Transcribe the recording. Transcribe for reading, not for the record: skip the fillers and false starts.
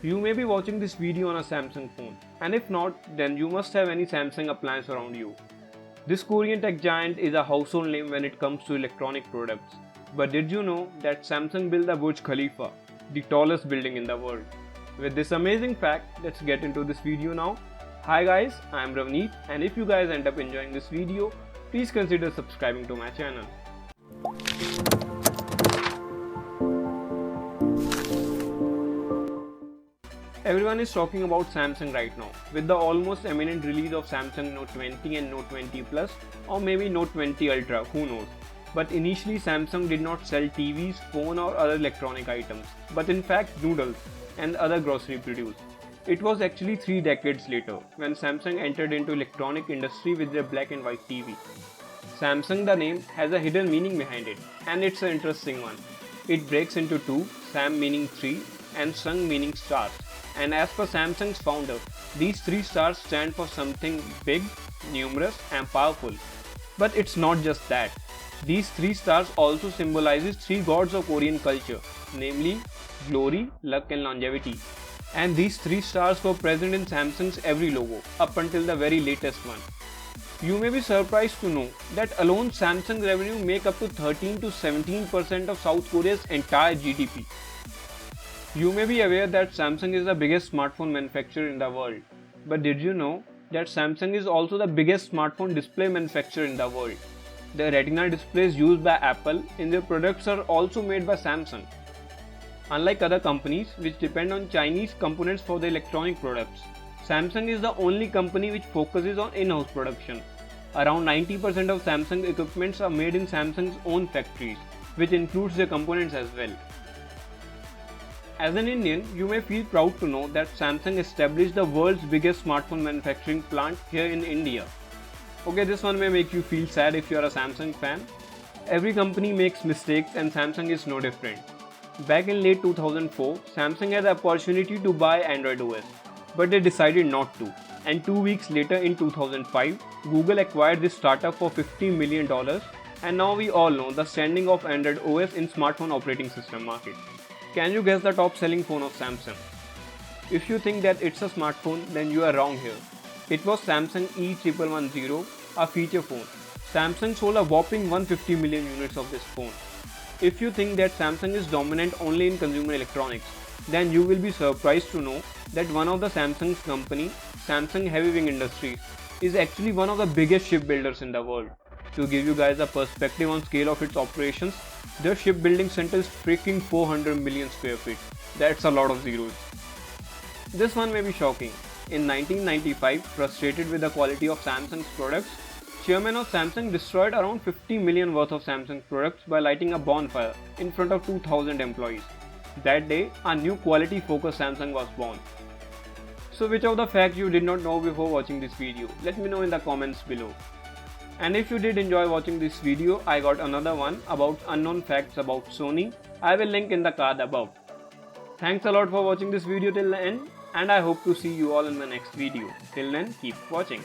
You may be watching this video on a Samsung phone, and if not, then you must have any Samsung appliance around you. This Korean tech giant is a household name when it comes to electronic products. But did you know that Samsung built the Burj Khalifa, the tallest building in the world? With this amazing fact, let's get into this video now. Hi guys, I am Ravneet, and if you guys end up enjoying this video, please consider subscribing to my channel. Everyone is talking about Samsung right now, with the almost imminent release of Samsung Note 20 and Note 20 Plus, or maybe Note 20 Ultra, who knows. But initially Samsung did not sell TVs, phone or other electronic items, but in fact noodles and other grocery produce. It was actually 3 decades later when Samsung entered into electronic industry with their black and white TV. Samsung, the name, has a hidden meaning behind it, and it's an interesting one. It breaks into two, Sam meaning 3 and Sung meaning stars. And as per Samsung's founder, these 3 stars stand for something big, numerous and powerful. But it's not just that. These 3 stars also symbolizes 3 gods of Korean culture, namely glory, luck and longevity. And these 3 stars were present in Samsung's every logo up until the very latest one. You may be surprised to know that alone Samsung revenue make up to 13 to 17% of South Korea's entire GDP. You may be aware that Samsung is the biggest smartphone manufacturer in the world. But did you know that Samsung is also the biggest smartphone display manufacturer in the world? The retina displays used by Apple in their products are also made by Samsung. Unlike other companies which depend on Chinese components for their electronic products, Samsung is the only company which focuses on in-house production. Around 90% of Samsung equipments are made in Samsung's own factories, which includes their components as well. As an Indian, you may feel proud to know that Samsung established the world's biggest smartphone manufacturing plant here in India. Okay, this one may make you feel sad if you are a Samsung fan. Every company makes mistakes and Samsung is no different. Back in late 2004, Samsung had the opportunity to buy Android OS, but they decided not to. And 2 weeks later in 2005, Google acquired this startup for $50 million, and now we all know the standing of Android OS in smartphone operating system market. Can you guess the top selling phone of Samsung? If you think that it's a smartphone, then you are wrong here. It was Samsung E1110, a feature phone. Samsung sold a whopping 150 million units of this phone. If you think that Samsung is dominant only in consumer electronics, then you will be surprised to know that one of the Samsung's company, Samsung Heavy Wing Industries, is actually one of the biggest shipbuilders in the world. To give you guys a perspective on scale of its operations, their shipbuilding center is freaking 400 million square feet. That's a lot of zeros. This one may be shocking. In 1995, frustrated with the quality of Samsung's products, chairman of Samsung destroyed around 50 million worth of Samsung products by lighting a bonfire in front of 2000 employees. That day, a new quality focused Samsung was born. So which of the facts you did not know before watching this video? Let me know in the comments below. And if you did enjoy watching this video, I got another one about unknown facts about Sony. I will link in the card above. Thanks a lot for watching this video till the end, and I hope to see you all in the next video. Till then, keep watching.